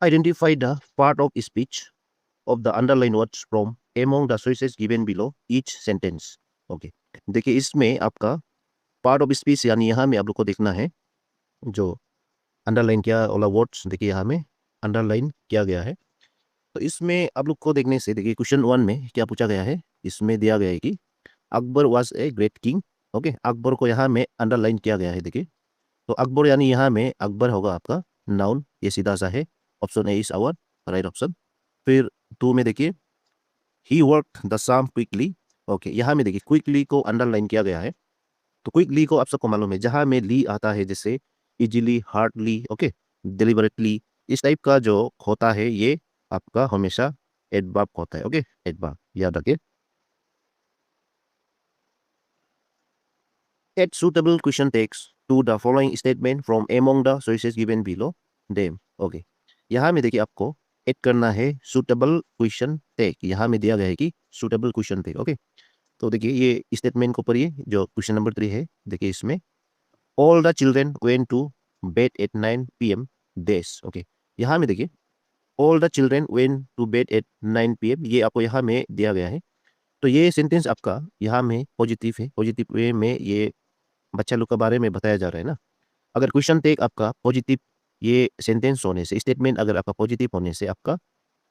Identify the part of speech of the underline words from among the choices given below each sentence. Okay, देखिए इसमें आपका part of speech यानी यहाँ में आप लोग को देखना है जो अंडरलाइन किया वाला वर्ड्स, देखिए यहाँ में अंडरलाइन किया गया है। तो इसमें आप लोग को देखने से देखिए क्वेश्चन 1 में क्या पूछा गया है, इसमें दिया गया है कि Akbar was a great king. Okay, Akbar को यहाँ में अंडरलाइन किया गया है। देखिए तो अकबर यानी यहाँ में अकबर होगा आपका नाउन, ये सीधा सा है। Option A is our right option. फिर 2 में देखिए ही work the sum quickly. Okay, यहाँ में देखिए क्विकली को अंडरलाइन किया गया है। तो क्विकली को आप सबको मालूम है, जहाँ में ली आता है जैसे इजीली, हार्डली, ओके, डिलिबरेटली, इस टाइप का जो होता है ये आपका हमेशा एडवर्ब होता है। ओके, एडवर्ब याद रखिए। Add suitable question text to the following statement from among the choices given below them. Okay. यहाँ में देखिए आपको ऐड करना है suitable question text। यहाँ में दिया गया है कि suitable question text। ओके, तो देखिए ये स्टेटमेंट को पढ़िए जो क्वेश्चन नंबर 3 है। देखिए इसमें all the children went to bed at 9 p.m. days। Okay, यहाँ में देखिए all the children went to bed at 9 p.m. ये आपको यहाँ में दिया गया है। तो ये सेंटेंस आपका यहाँ में पॉजिटिव है, पॉजिटिव वे में ये बच्चा लोग के बारे में बताया जा रहा है ना। अगर क्वेश्चन टेक आपका पॉजिटिव, ये सेंटेंस होने से, स्टेटमेंट अगर आपका पॉजिटिव होने से आपका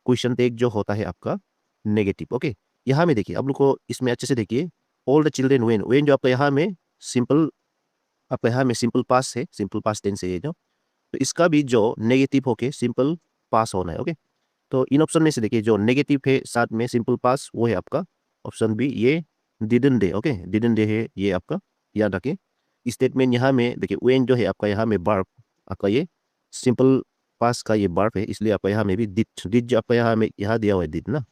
क्वेश्चन टेक जो होता है आपका नेगेटिव। ओके, यहाँ में देखिए आप लोग को इसमें अच्छे से देखिए all the children when, when जो आपका यहाँ में सिंपल, आपका यहाँ में सिंपल पास है, सिंपल पास टेंस है ये जो, तो इसका भी जो नेगेटिव होके सिंपल पास होना है। ओके, तो इन ऑप्शन में से देखिए जो नेगेटिव है साथ में सिंपल पास, वो है आपका ऑप्शन बी, ये didn't day. Okay, didn't day है ये आपका, याद रखिए। स्टेटमेंट यहाँ में देखिए वेन जो है आपका यहाँ में वर्ब, आपका ये सिंपल पास का ये वर्ब है, इसलिए आपका यहाँ में भी डिड, डिड जो आपका यहाँ में यहाँ दिया हुआ है डिड ना,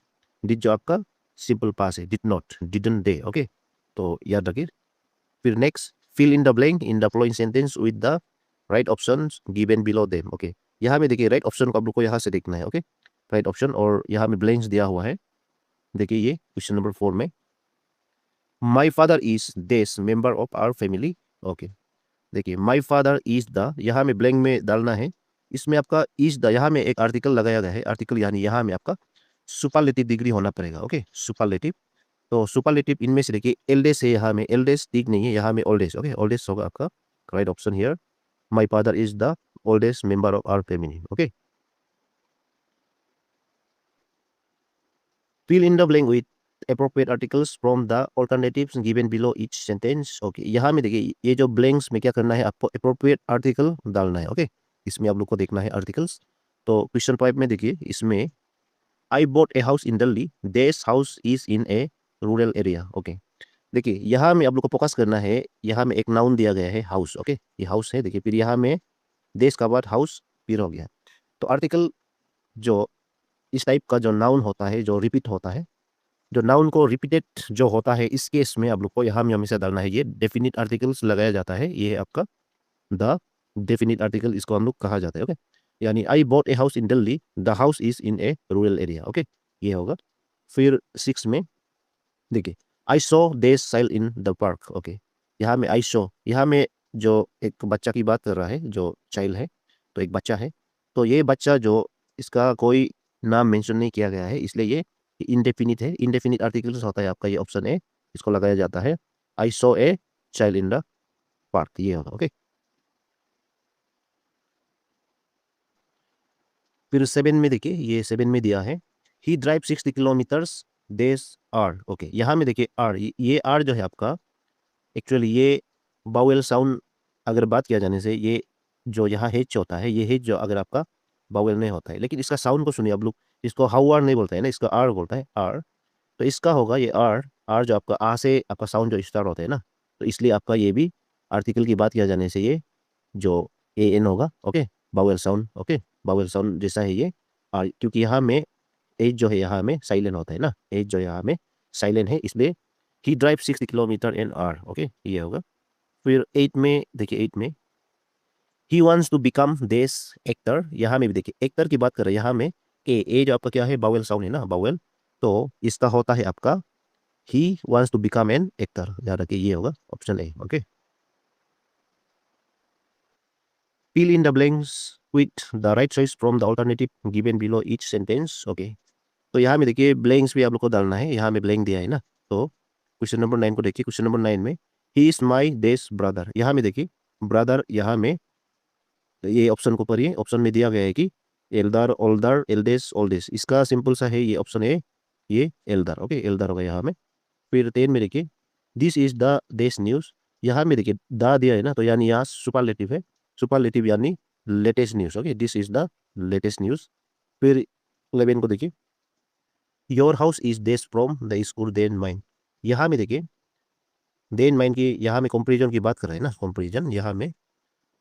डिड जो आपका सिंपल पास है, did not, didn't day. Okay, तो याद रखिए। फिर next, fill in the blank in the following sentence with the right options given below them. Okay, यहाँ में देखिए राइट ऑप्शन को आप लोग को यहाँ से देखना है। ओके, राइट ऑप्शन और यहाँ में ब्लैंक्स दिया हुआ है। देखिए ये क्वेश्चन नंबर 4 में my father is this member of our family. Okay, देखिए माई फादर इज द, यहाँ में ब्लैंक में डालना है। इसमें आपका इज द, यहाँ में एक आर्टिकल लगाया गया है, आर्टिकल यानी यहाँ में आपका सुपरलेटिव डिग्री होना पड़ेगा। Okay, superlative. तो सुपरलेटिव इनमें से देखिए एल्डेस्ट है, यहाँ में एल्डेस्ट ठीक नहीं है, यहाँ में ओल्डेस्ट। ओके, ओल्डेस्ट होगा आपका right option here. My father is the oldest member of our family. Okay, fill in the blank with appropriate articles from the alternatives given below each sentence। Okay, यहाँ में देखिए ये जो blanks में क्या करना है, आपको appropriate article डालना है। ओके, इसमें आप लोग को देखना है आर्टिकल्स। तो क्वेश्चन 5 में देखिए इसमें आई bought a house in Delhi, this house is in a rural area। Okay, देखिए यहाँ में आप लोग को फोकस करना है, यहाँ में एक नाउन दिया गया है हाउस। ओके, ये हाउस है। देखिए फिर यहाँ में देश का बाद हाउस फिर हो गया। तो आर्टिकल जो इस टाइप का जो नाउन होता है जो रिपीट होता है, जो नाउन को रिपीटेड जो होता है, इस केस में आप लोग को यहाँ में हमेशा डालना है ये डेफिनिट आर्टिकल्स लगाया जाता है। ये है आपका द डेफिनिट आर्टिकल, इसको हम लोग कहा जाता है। ओके, यानी I bought a house in Delhi, the house is in A rural area. Okay, ये होगा। फिर 6 में देखिए आई सो दे साइल इन द पार्क। ओके, यहाँ में आई सो, यहाँ में जो एक बच्चा की बात कर रहा है, जो चाइल्ड है, तो एक बच्चा है। तो ये बच्चा जो, इसका कोई नाम मेंशन नहीं किया गया है, इसलिए ये इंडेफिनिट है। इंडेफिनिट आर्टिकल्स होता है आपका, ये ऑप्शन ए, इसको लगाया जाता है। I saw a child in the park, ये होगा। ओके, फिर 7 में देखिए, ये 7 में दिया है ही ड्राइव 60 किलोमीटर्स देस आर। ओके, यहाँ में देखिए आर, ये आर जो है आपका एक्चुअली ये बाउल साउंड, अगर बात किया जाने से ये जो यहाँ हेच होता है, ये हेच जो अगर आपका बाउल नहीं होता है, लेकिन इसका साउंड को सुनिए आप लोग, इसको हाउ आर नहीं बोलता है ना, इसका आर बोलता है, आर। तो इसका होगा ये आर, आर जो आपका आ से आपका साउंड जो स्टार्ट होता है ना, तो इसलिए आपका ये भी आर्टिकल की बात किया जाने से ये जो ए एन होगा। Okay, bowl sound. Okay, bowl sound जैसा है ये आर, क्योंकि यहाँ में एज जो है यहाँ में साइलेंट होता है ना, एज जो यहाँ में साइलेंट है, इसलिए he drive 60 kilometre an hour. Okay, ये होगा। फिर 8 में देखिए, 8 में he wants to become this actor. यहाँ में भी देखिए एक्टर की बात कर रहे हैं, यहाँ में ए जो आपका क्या है, बाउल साउंड है ना, बाउल। तो इसका होता है आपका ही wants to become an actor, याद रखिए ये होगा option A. Okay, Fill in the blanks with the right choice from the alternative given below each sentence. Okay, तो यहाँ में देखिए ब्लैंक्स भी आप लोग को डालना है। यहाँ में ब्लैंक दिया है ना, तो क्वेश्चन नंबर 9 को देखिए। क्वेश्चन नंबर 9 में ही इज माई देश ब्रदर, यहाँ में देखिए ब्रदर, यहाँ में ये ऑप्शन को पढ़िए। ऑप्शन में दिया गया है कि एल्डर, ओल्डर, एल्डेस, ओल्डेस। इसका सिंपल सा है, ये ऑप्शन है, ये एल्डर। ओके, एल्डर होगा यहाँ में। फिर 10 में देखिए दिस इज द देश न्यूज़, यहाँ में देखिए द दिया है ना, तो यानी यहाँ सुपरलेटिव है। सुपरलेटिव यानी latest news. Okay, this is the latest news. फिर 11 को देखिए योर हाउस इज देश from the school then mine, यहाँ में देखिए देन माइन की, यहाँ में कंपेरिजन की बात कर रहे हैं ना, कंपेरिजन। यहाँ में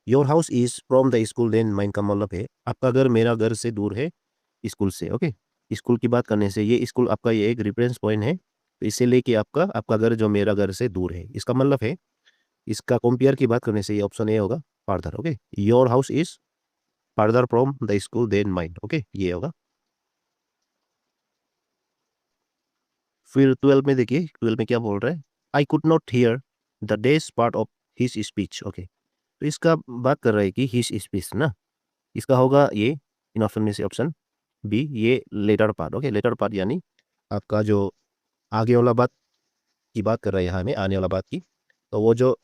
your house is from the school then mine का मतलब है आपका घर मेरा घर से दूर है स्कूल से। ओके, स्कूल की बात करने से ये स्कूल आपका ये एक रेफरेंस पॉइंट है, तो इसे लेके आपका आपका घर जो मेरा घर से दूर है, इसका मतलब है इसका कंपेयर की बात करने से ये ऑप्शन ए होगा, farther. Okay, your house is farther from the school then mine. Okay, ये होगा। फिर 12 में देखिए, 12 में क्या बोल रहा है, I could not hear the days part of his speech. Okay, तो इसका बात कर रहा है कि हिज स्पीच ना, इसका होगा ये इन ऑप्शन में से ऑप्शन बी, ये latter part. Okay, latter part यानी आपका जो आगे वाला बात की बात कर रहा है यहाँ में, आने वाला बात की, तो वो जो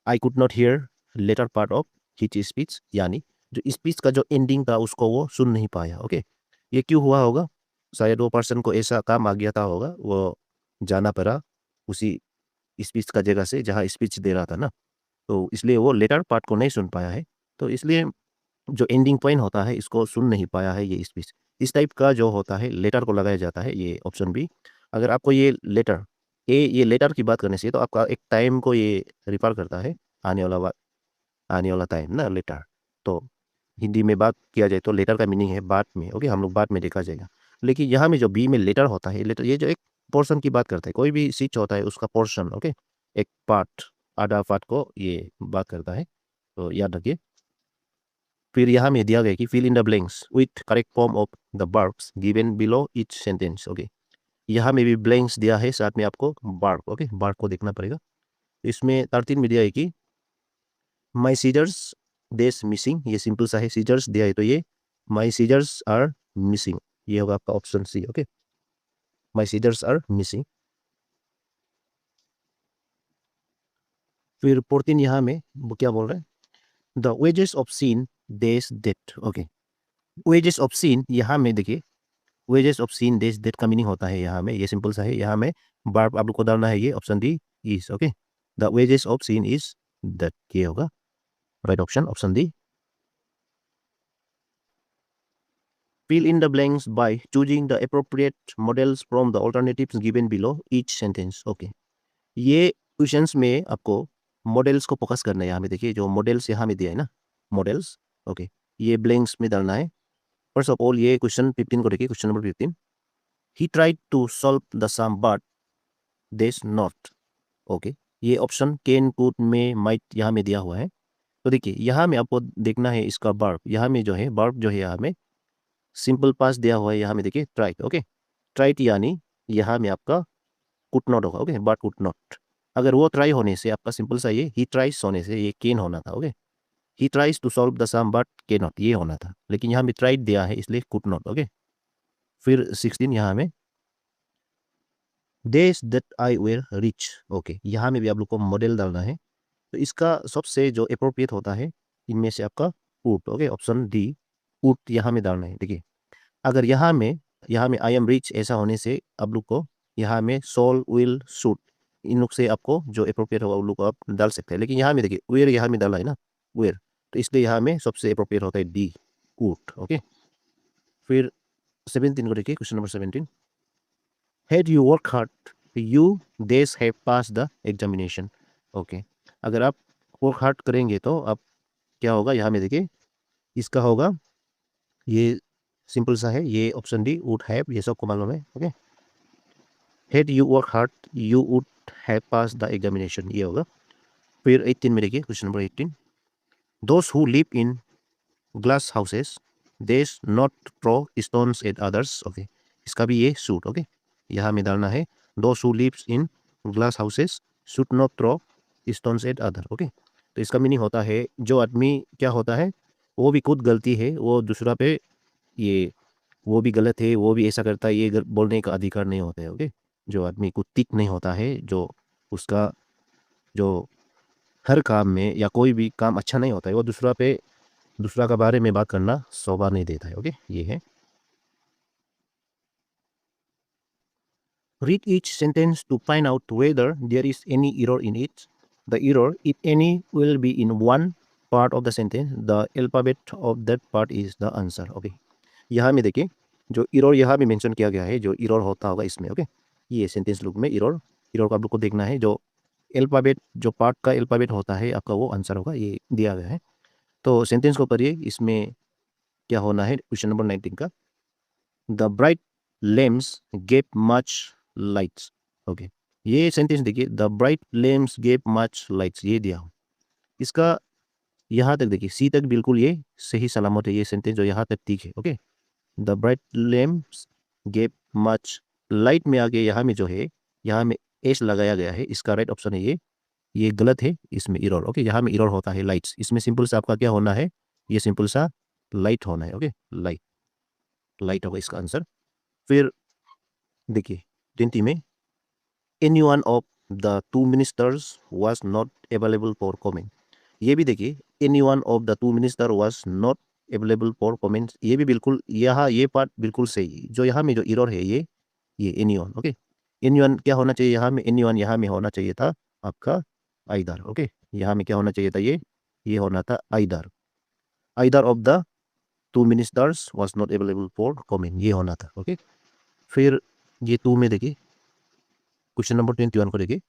I could not hear latter part of his speech, यानी जो स्पीच का जो एंडिंग था उसको वो सुन नहीं पाया। ओके, ये क्यों हुआ होगा, शायद वो पर्सन को ऐसा काम आ गया था होगा, वो जाना पड़ा उसी स्पीच का जगह से जहाँ स्पीच दे रहा था ना, तो इसलिए वो लेटर पार्ट को नहीं सुन पाया है, तो इसलिए जो एंडिंग पॉइंट होता है इसको सुन नहीं पाया है ये स्पीच। इस टाइप का जो होता है लेटर को लगाया जाता है, ये ऑप्शन बी। अगर आपको ये लेटर ये लेटर की बात करने से तो आपका एक टाइम को ये रिफर करता है, आने वाला बात, आने वाला टाइम ना, लेटर। तो हिंदी में बात किया जाए तो लेटर का मीनिंग है बाद में। ओके, हम लोग बाद में देखा जाएगा। लेकिन यहाँ में जो बी में लेटर होता है, लेटर ये जो एक पोर्शन की बात करता है, कोई भी चीज होता है उसका पोर्शन। ओके, एक पार्ट, आधा पार्ट को ये बात करता है, तो याद रखिए। फिर यहाँ में दिया गया कि fill in the blanks with correct form of the verbs given below each sentence. Okay, यहाँ में भी ब्लैंक्स दिया है, साथ में आपको वर्ब। ओके, वर्ब को देखना पड़ेगा। इसमें 13 में दिया है कि माई सीजर्स देश मिसिंग, ये सिंपल सा है, सीजर्स दिया है तो ये माई सीजर्स आर मिसिंग, ये होगा आपका option C. Okay, my scissors are missing. फिर 14 यहाँ में वो क्या बोल रहे हैं, the wages of sin death date. Okay, wages of sin, यहाँ में देखिए wages of sin this that का मीनिंग होता है यहाँ में, ये सिंपल सा है। यहाँ में वर्ब आप लोग को डालना है, ये option D is. Okay, the wages of sin is that, ये होगा right option, option D. Fill in the blanks by choosing the appropriate modals from the alternatives given below each sentence. Okay, ये questions में आपको models को focus करना है। यहाँ में देखिए जो मॉडल्स यहाँ में दिया है ना, मॉडल्स। ओके, ये ब्लैंक्स में डालना है। फर्स्ट ऑफ ऑल ये क्वेश्चन 15 को देखिए, question number 15, he tried to solve the sum but dash not. Okay, ये option can, could, may, might यहाँ में दिया हुआ है। तो देखिए यहाँ में आपको देखना है इसका वर्ब, यहाँ में जो है वर्ब जो है यहाँ में सिंपल पास दिया हुआ है। यहाँ में देखिए ट्राइड। ओके, ट्राइड यानी यहाँ में आपका कुड नॉट होगा। ओके, बट कुड नॉट, अगर वो ट्राई होने से आपका सिंपल सा ये ही ट्राइज होने से ये कैन होना था। Okay, he tries to solve the sum but can not, ये होना था, लेकिन यहाँ में ट्राइड दिया है इसलिए कुड नॉट। ओके, फिर 16 यहाँ में dash that I were rich. Okay, यहाँ में भी आप लोग को मॉडल डालना है, तो इसका सबसे जो अप्रोप्रिएट होता है इनमें से आपका would. Okay, option D would यहाँ में डालना है। देखिए अगर यहाँ में आई एम रिच ऐसा होने से आप लोग को यहाँ में सोल, विल, शुड, इन लोग से आपको जो अप्रोप्रिएट होगा उन लोग को आप डाल सकते हैं। लेकिन यहाँ में देखिए वेयर यहाँ में डाला है ना, वेयर, तो इसलिए यहाँ में सबसे अप्रोप्रिएट होता है डी, वुड। ओके, फिर 17 को देखिए, question number 17, had you work hard you days have passed the examination। Okay, अगर आप वर्क हार्ड करेंगे तो आप क्या होगा, यहाँ में देखिए इसका होगा ये सिंपल सा है, ये ऑप्शन डी वुड हैव, ये सबको मालूम है। Okay, had you work hard you would have passed the examination, ये होगा। फिर 18 में देखिए, question number 18, those who live in glass houses they not throw stones at others। Okay, इसका भी ये सूट। ओके, यहाँ में डालना है those who lives in glass houses should not throw stones at other। Okay, तो इसका मीनिंग होता है जो आदमी क्या होता है, वो भी खुद गलती है, वो दूसरा पे ये वो भी गलत है, वो भी ऐसा करता है, ये बोलने का अधिकार नहीं होता है। ओके, जो आदमी को ठीक नहीं होता है, जो उसका जो हर काम में या कोई भी काम अच्छा नहीं होता है, वो दूसरा का बारे में बात करना शोभा नहीं देता है। ओके, ये है। Read each sentence to find out whether there is any error in it. The error, if any, will be in one part of the sentence. The alphabet of that part is the answer. Okay. यहाँ में देखिए जो error यहाँ में mention किया गया है, जो इरर होता होगा इसमें। ओके, ये सेंटेंस लुक में इरर इरर का आप लोग को देखना है। जो अल्फाबेट, जो पार्ट का अल्फाबेट होता है आपका, वो आंसर होगा, ये दिया गया है। तो सेंटेंस को पढ़िए, इसमें क्या होना है क्वेश्चन नंबर 19 का। The bright lamps gave much lights. Okay, ये सेंटेंस देखिए, the bright lamps gave much lights, ये दिया हो। इसका यहाँ तक देखिए, सी तक बिल्कुल ये सही सलामत है, ये सेंटेंस जो यहाँ तक ठीक है। Okay, the bright lamps gave much light में आगे यहाँ में जो है, यहाँ में एस लगाया गया है, इसका राइट ऑप्शन है ये गलत है, इसमें इरर। ओके, यहाँ में इरर होता है लाइट्स, इसमें सिंपल सा आपका क्या होना है, ये सिंपल सा लाइट होना है। ओके, लाइट लाइट होगा इसका आंसर। फिर देखिए 20 में, any one of the two ministers was not available for comment. ये भी देखिए, any one of the two minister was not available for comment, ये भी बिल्कुल यहाँ ये पार्ट बिल्कुल सही है। जो यहाँ में जो इरर है ये any one. Okay, any one क्या होना चाहिए यहाँ में, एनी वन यहाँ में होना चाहिए था आपका आइदर। ओके, यहाँ में क्या होना चाहिए था, ये होना था either. Either of the two ministers was not available for comment, ये होना था। ओके, फिर ये 2 में देखिए, क्वेश्चन नंबर 21 को देखिए।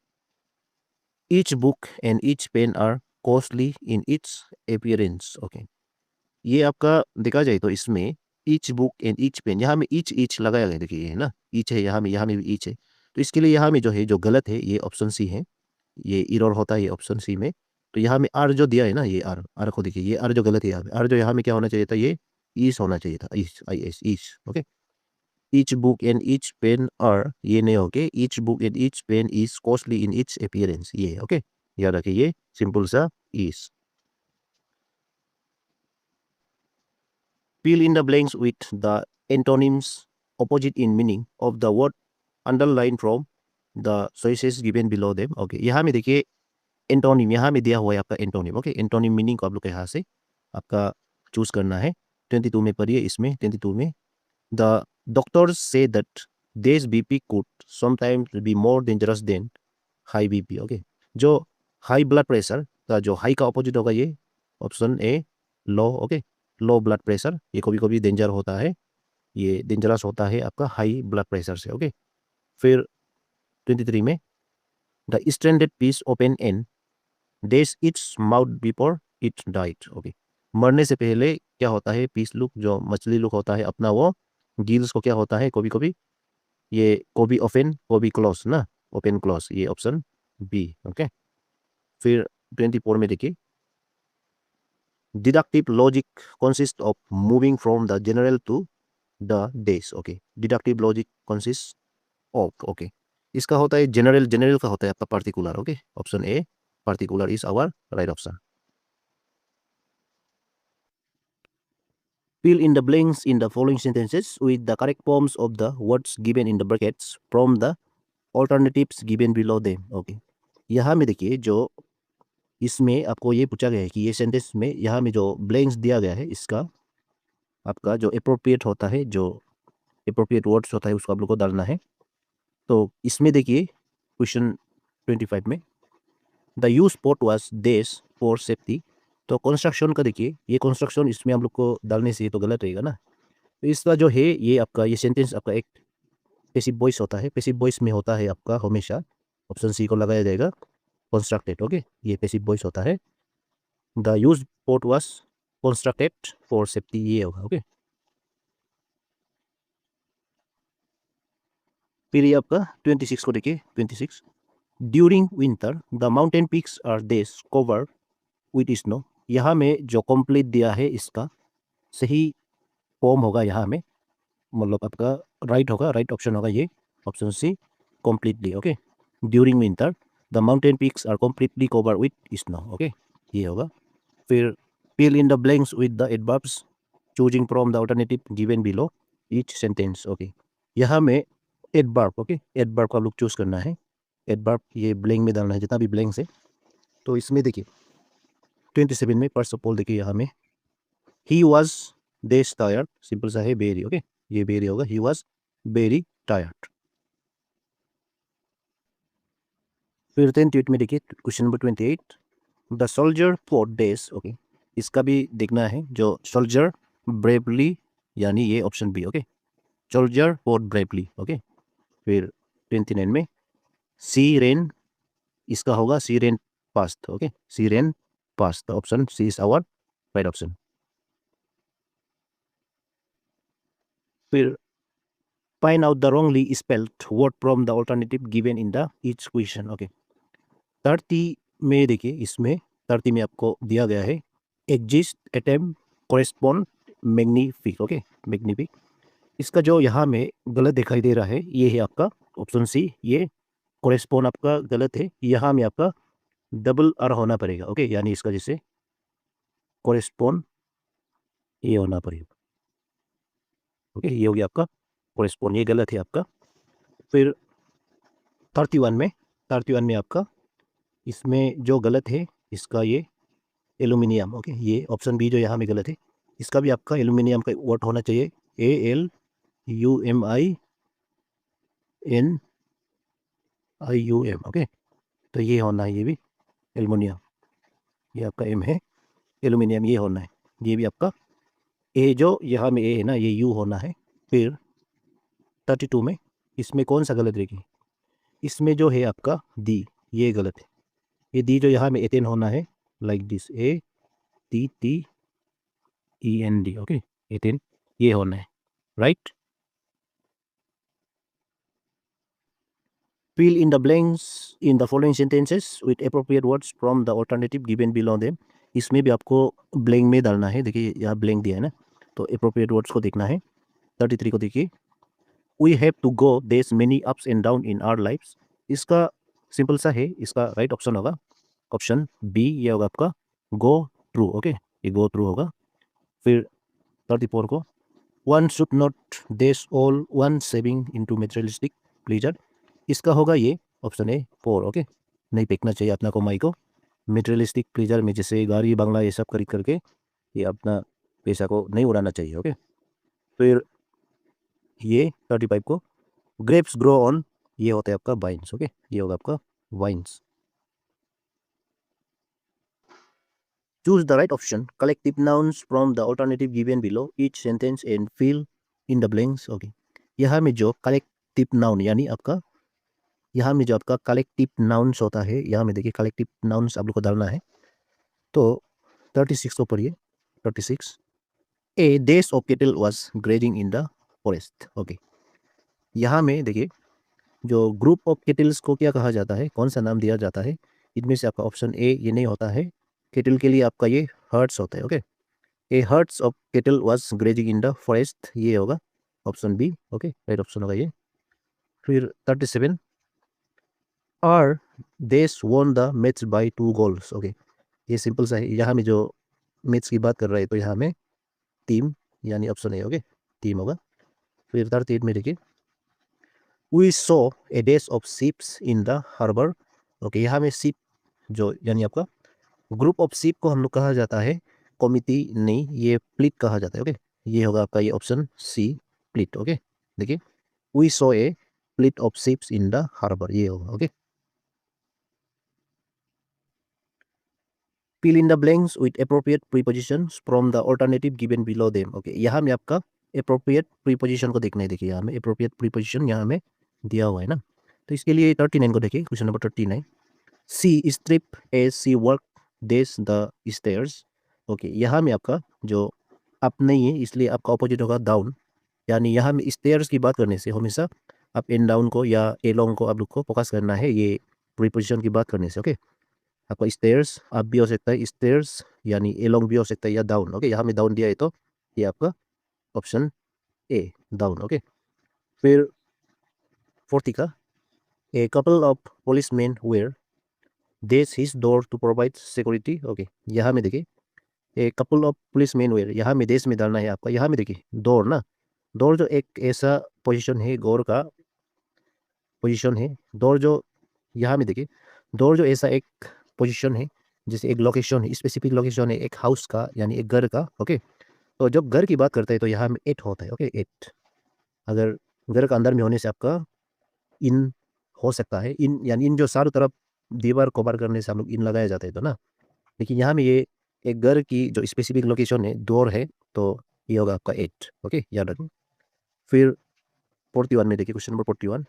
Each book and each pen are costly in its appearance. Okay, ये आपका देखा जाए तो इसमें each book and each pen, यहाँ में ईच लगाया गया, देखिए ये है ना, ईच है यहाँ में भी ईच है। तो इसके लिए यहाँ में जो है, जो गलत है, ये ऑप्शन सी है, ये इरर होता है ये ऑप्शन सी में। तो यहाँ में आर जो दिया है ना, ये आर आर को देखिए, ये आर जो गलत है, यहाँ पे आर जो यहाँ में क्या होना चाहिए था, ये ईच होना चाहिए था, each, I S, each. Okay, each book and each pen are, ये नहीं होके each book and each pen is costly in its appearance, ये। ओके, याद रखिए, ये सिंपल सा is. Fill in the blanks with the antonyms opposite in meaning of the word underlined from the choices given below them. Okay, यहाँ में देखिए antonym, यहाँ में दिया हुआ है आपका एंटोनिम। ओके, एंटोनिम मीनिंग को आप लोग के यहाँ से आपका चूज करना है। 22 में पढ़िए, इसमें 22 में, the doctors say that this BP could sometimes be more dangerous than high BP. Okay, जो हाई ब्लड प्रेशर का जो हाई का ऑपोजिट होगा, ये option A low. Okay, low blood pressure, ये कभी कभी डेंजर होता है, ये डेंजरस होता है आपका हाई ब्लड प्रेशर से। ओके, फिर 23 में, the stranded piece open and does its mouth before it died. Okay, मरने से पहले क्या होता है, पीस लुक जो मछली लुक होता है अपना, वो गिल्स को क्या होता है कभी कभी, ये कभी ओपन कभी क्लोज ना, ओपन क्लोज, ये ऑप्शन बी। ओके, फिर 24 में देखिए, deductive logic consists of moving from the general to the days. Okay, deductive logic consists of, okay, इसका होता है जनरल, जनरल का होता है आपका particular. Okay, option A particular is our right option. Fill in the blanks in the following sentences with the correct forms of the words given in the brackets from the alternatives given below them. Okay, यहाँ में देखिए, जो इसमें आपको ये पूछा गया है कि ये सेंटेंस में यहाँ में जो ब्लैंक्स दिया गया है, इसका आपका जो अप्रोप्रिएट होता है, जो अप्रोप्रिएट वर्ड्स होता है, उसको आप लोग को डालना है। तो इसमें देखिए क्वेश्चन 25 में, द यूज स्पॉट वाज देश फॉर सेफ्टी। तो कंस्ट्रक्शन का देखिए, ये कंस्ट्रक्शन इसमें हम लोग को डालने से ये तो गलत रहेगा ना। तो इसका जो है, ये आपका ये सेंटेंस आपका एक पैसिव वॉइस होता है, पैसिव वॉइस में होता है आपका हमेशा ऑप्शन सी को लगाया जाएगा, कंस्ट्रक्टेड। ओके, ये पैसिव वॉइस होता है, the use spot was constructed for safety, ये होगा। ओके, फिर ये आपका 26 को देखिए, 26, during winter the mountain peaks are dash covered with snow. यहाँ में जो कंप्लीट दिया है, इसका सही फॉर्म होगा यहाँ में, मतलब आपका राइट होगा, राइट ऑप्शन होगा ये option C, completely. Okay, during winter the mountain peaks are completely covered with snow. Okay, ये होगा। फिर fill in the blanks with the adverbs choosing from the alternative given below each sentence. Okay, यहाँ में adverb, okay, adverb का आप लोग choose करना है। adverb ये blank में डालना है, जितना भी blanks है। तो इसमें देखिए 27 में फर्स्ट ऑफ ऑल देखिए यहाँ में he was dash tired, simple सा है very, ओके, ये very होगा, he was very tired। फिर 28 में देखिए question number 28, the soldier for days, okay, इसका भी देखना है। जो सोल्जर ब्रेवली, यानी ये option B, okay, soldier for bravely, okay. फिर 29 में सी रेन, इसका होगा she ran past, okay, she ran past, option C is our right option. फिर find out the wrongly spelled word from the alternative given in the each question, okay. 30 में देखिए, इसमें 30 में आपको दिया गया है एग्जिस्ट, एटेम, कोरेस्पॉन्ड, मैग्निफिक, ओके, मैग्निफिक। इसका जो यहाँ में गलत दिखाई दे रहा है ये है आपका ऑप्शन सी, ये कोरेस्पॉन्ड आपका गलत है। यहाँ में आपका डबल आर होना पड़ेगा, ओके, यानी इसका जैसे कोरेस्पॉन्ड ये होना पड़ेगा, ओके, ये हो गया आपका कोरेस्पॉन्ड, ये गलत है आपका। फिर 31 में आपका इसमें जो गलत है इसका ये एल्यूमिनियम, ओके, ये ऑप्शन बी जो यहाँ में गलत है, इसका भी आपका एल्यूमिनियम का वर्ड होना चाहिए, ALUMINIUM, ओके। तो ये होना है, ये भी एल्यूमिनियम, ये आपका एम है, एल्यूमिनियम ये होना है, ये भी आपका ए जो यहाँ में ए है ना, ये यू होना है। फिर 32 में इसमें कौन सा गलत रहेगी, इसमें जो है आपका डी, ये गलत है, ये डी जो यहाँ में एटेन होना है, like this, ATTEND, okay, attain ये होना है, right. Fill in the blanks in the following sentences with appropriate words from the alternative given below them. इसमें भी आपको blank में डालना है। देखिए यहाँ blank दिया है ना, तो appropriate words को देखना है। 33 को देखिए, we have to go there's many ups and down in our lives। इसका सिंपल सा है, इसका राइट ऑप्शन होगा ऑप्शन बी, ये होगा आपका go through, ओके, ये go through होगा। फिर 34 को one should not dash all one saving into materialistic pleasure, इसका होगा ये ऑप्शन है 4, ओके, नहीं फेंकना चाहिए अपना कमाई को मेटेरियलिस्टिक प्लेजर में, जैसे गाड़ी बंगला ये सब खरीद करके ये अपना पैसा को नहीं उड़ाना चाहिए, ओके। फिर ये 35 को ग्रेप्स ग्रो ऑन, ये होता है आपका वाइन्स, ओके, ये होगा आपका vines. Choose the right option, collective nouns from the alternative given below each sentence and fill in the blanks, okay. यहाँ में जो कलेक्टिव नाउन यानी आपका यहाँ में जो आपका कलेक्टिव नाउन्स होता है, यहाँ में देखिए कलेक्टिव नाउन्स आप लोग को डालना है। तो 36 को पढ़िए, 36, a days of cattle was grazing in the forest, okay. यहाँ में देखिए जो ग्रुप ऑफ केटल्स को क्या कहा जाता है, कौन सा नाम दिया जाता है, इनमें से आपका ऑप्शन ए ये नहीं होता है। केटल के लिए आपका ये हर्ट्स होता है, okay, a herds of cattle was grazing in the forest, ये होगा option B, okay, right option होगा ये। फिर 37, our dash won the match by 2 goals, okay, ये सिंपल सा है। यहाँ में जो मैच की बात कर रहा है तो यहाँ में टीम यानी ऑप्शन ए, ओके, टीम होगा। फिर 38 में देखिए, we saw a days of ships in the harbour, okay, यहाँ में शिप जो यानी आपका ग्रुप ऑफ शिप को हम लोग कहा जाता है कमिटी नहीं, ये प्लीट कहा जाता है, ओके, ये होगा आपका ये ऑप्शन सी, प्लीट, ओके। देखिए we saw a fleet of ships in the harbour, ये होगा, okay. Fill in the blanks with appropriate prepositions from the alternative given below them, okay. यहाँ में आपका appropriate preposition को देखना है। देखिए यहाँ में appropriate preposition यहाँ में दिया हुआ है ना, तो इसके लिए 39 को देखिए, क्वेश्चन नंबर 39, सी स्ट्रिप एज सी वर्क देस द स्टेयर्स, ओके। यहाँ में आपका जो अप नहीं है इसलिए आपका ऑपोजिट होगा डाउन, यानी यहाँ में स्टेयर्स की बात करने से हमेशा अप एंड डाउन को या एलोंग को आप लोग को फोकस करना है, ये प्रीपोजिशन की बात करने से, ओके। आपका स्टेयर्स अप भी हो सकता है, स्टेयर्स यानी एलोंग भी हो सकता है, या डाउन, ओके। यहाँ में डाउन दिया है तो ये आपका ऑप्शन ए डाउन, ओके। फिर 40 का, a couple of policemen were this his door to provide security. Okay, यहाँ में देखिए a couple of police man were, यहाँ में देश में डालना है आपका। यहाँ में देखिए डोर ना, डोर जो एक ऐसा पोजीशन है, गौर का पोजीशन है। डोर जो यहाँ में देखिए, डोर जो ऐसा एक पोजीशन है, जैसे एक लोकेशन है, स्पेसिफिक लोकेशन है एक हाउस का यानी एक घर का। ओके, तो जब घर की बात करते हैं तो यहाँ में एट होता है। ओके, एट अगर घर का अंदर में होने से आपका इन हो सकता है। इन यानी इन जो चारों तरफ दीवार कवर करने से हम लोग इन लगाया जाता है तो ना, लेकिन यहाँ में ये एक घर की जो स्पेसिफिक लोकेशन है डोर है, तो ये होगा आपका एट। ओके, याद रखें। फिर 41 में देखिए, क्वेश्चन नंबर 41,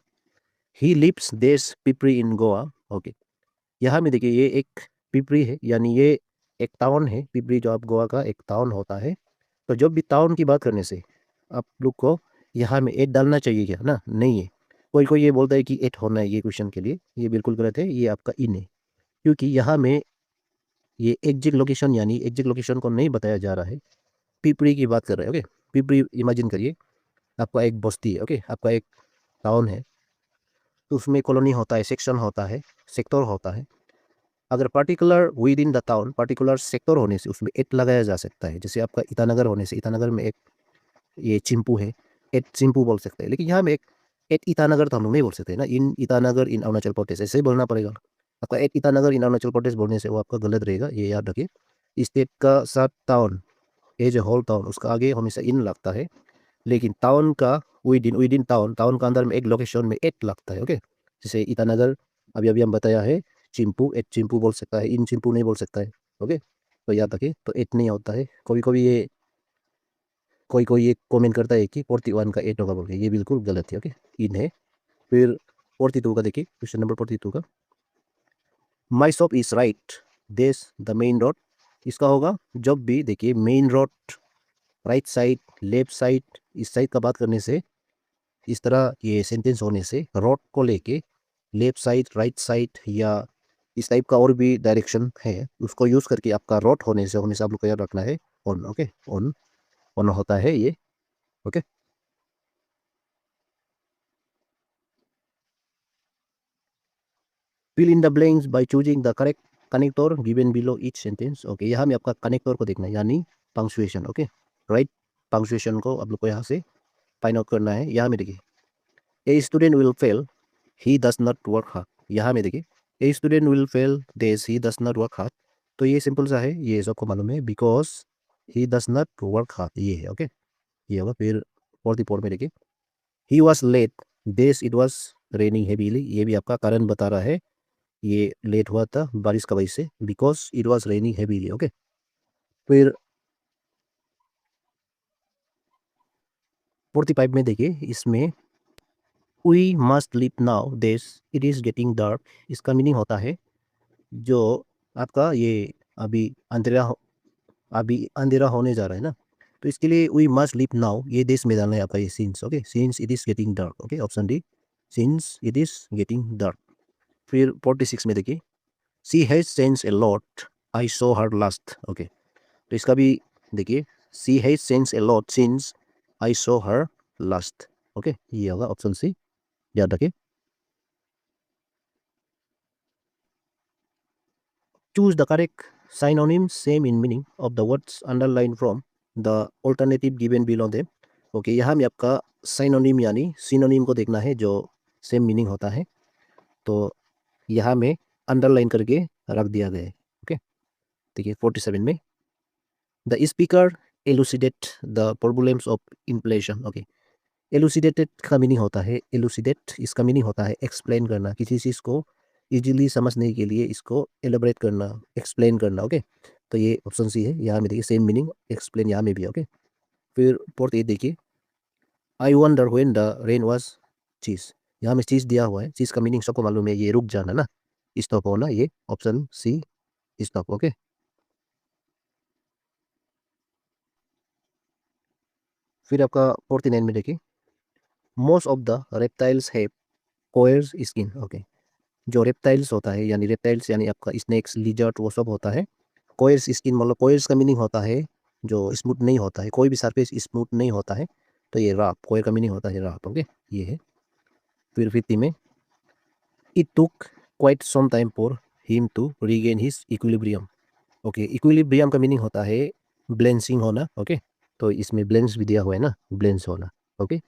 ही लिव्स देश पिपरी इन गोवा। ओके, यहाँ में देखिए ये एक पिपरी है, यानी ये एक टाउन है। पिपरी जो आप गोवा का एक टाउन होता है। तो जब भी टाउन की बात करने से आप लोग को यहाँ में एट डालना चाहिए क्या ना, नहीं है। कोई कोई ये बोलता है कि एट होना है ये क्वेश्चन के लिए, ये बिल्कुल गलत है, ये आपका इन है। क्योंकि यहाँ में ये एग्जैक्ट लोकेशन यानी एग्जैक्ट लोकेशन को नहीं बताया जा रहा है, पिपरी की बात कर रहे हैं। ओके, पिपरी इमेजिन करिए आपका एक बस्ती है। ओके, आपका एक टाउन है, तो उसमें कॉलोनी होता है, सेक्शन होता है, सेक्टर होता है। अगर particular with in the town particular sector होने से उसमें एट लगाया जा सकता है। जैसे आपका ईटानगर होने से ईटानगर में एक ये चिंपू है, एट चिंपू बोल सकते हैं। लेकिन यहाँ में एक एट ईटानगर तो हम लोग नहीं बोल सकते ना, इन ईटानगर इन अरुणाचल प्रदेश ऐसे ही बोलना पड़ेगा। आपका एट ईटानगर इन अरुणाचल प्रदेश बोलने से वो आपका गलत रहेगा, ये याद रखिए। स्टेट का साथ town as a whole town उसका आगे हमेशा इन लगता है, लेकिन टाउन का विद इन टाउन टाउन का अंदर में एक लोकेशन में एट लगता है। ओके, जैसे ईटानगर अभी अभी हम बताया है, चिंपू एट चिंपू बोल सकता है, इन चिंपू नहीं बोल सकता है। ओके, तो याद रखिए, तो एट नहीं होता है। कभी कभी ये कोई कोई ये कमेंट करता है कि 41 का एट होगा बोल के, ये बिल्कुल गलत है। ओके, इन है। फिर 42 का देखिए, क्वेश्चन नंबर 42 का, माई शॉप इज राइट देस द मेन रोड। इसका होगा जब भी देखिए main road right side left side इस साइड का बात करने से, इस तरह ये सेंटेंस होने से रोड को लेके लेफ्ट साइड राइट साइड या इस टाइप का और भी डायरेक्शन है, उसको यूज करके आपका रोड होने से हमेशा आप लोग को याद रखना है ऑन। ओके, ऑन ऑन होता है ये। Okay, fill in the blanks by choosing the correct connector given below each sentence। Okay, यहाँ में आपका कनेक्टर को देखना है यानी पंक्चुएशन। ओके, राइट पंक्चुएशन को आप लोग को यहाँ से फाइंड आउट करना है। यहाँ में देखिए a student will fail he does not work hard. यहाँ में देखिए ए स्टूडेंट विल फेल देस he does not work hard, तो ये सिंपल सा है, ये सबको मालूम है, because he does not work hard ये है। ओके, ये होगा। फिर 44 में देखिए ही वॉज लेट देस इट वॉज रेनिंग हेवीली, ये भी आपका कारण बता रहा है, ये लेट हुआ था बारिश का वजह से, because it was raining heavily. Okay, फिर 45 में देखिए इसमें वी मस्ट लिव नाउ देस इट इज गेटिंग डार्क, इसका मीनिंग होता है जो आपका ये अभी अंधेरा अभी अंधेरा होने जा रहा है ना, तो इसके लिए वी मस्ट लिव नाउ ये देश में डालना है आपका ये since. Okay, since it is getting dark. Okay, option D, since it is getting dark. फिर 46 में देखिए she has change a lot I saw her last. Okay, तो इसका भी देखिए she has change a lot since I saw her last. Okay, ये होगा option C, याद रखिए। Choose the correct synonyms same in meaning of the words underlined from the alternative given below them। Okay, यहाँ में आपका synonym यानी synonym को देखना है जो सेम मीनिंग होता है, तो यहाँ में अंडरलाइन करके रख दिया गया है। ओके, देखिए 47 में the speaker elucidate the problems of inflation. Okay, elucidated का मीनिंग होता है, एलुसिडेट इसका मीनिंग होता है एक्सप्लेन करना, किसी चीज़ को इजीली समझने के लिए इसको एलेबरेट करना, एक्सप्लेन करना। ओके, तो ये ऑप्शन सी है, यहाँ में देखिए सेम मीनिंग एक्सप्लेन यहाँ में भी है। ओके, फिर फोर्थ ये देखिए I wonder when the rain was चीज, यहाँ में चीज दिया हुआ है, चीज का मीनिंग सबको मालूम है, ये रुक जाना ना, स्टॉप होना, ये ऑप्शन सी स्टॉप। ओके, फिर आपका 49 में देखिए most of the reptiles have coarse skin. Okay, जो रेप्टाइल्स होता है यानी रेप्टाइल्स यानी आपका स्नेक्स लिजर्ड वो सब होता है, कोयर्स स्किन मतलब कोयर्स का मीनिंग होता है जो स्मूथ नहीं होता है, कोई भी सरफेस स्मूथ नहीं होता है, तो ये राफ, कोयर का मीनिंग होता है राफ। ओके, ये है। फिर 50 में it took quite some time for him to regain his equilibrium. Okay, equilibrium का मीनिंग होता है बैलेंसिंग होना. ओके, तो इसमें बैलेंस भी दिया हुआ है ना, बैलेंस होना. ओके,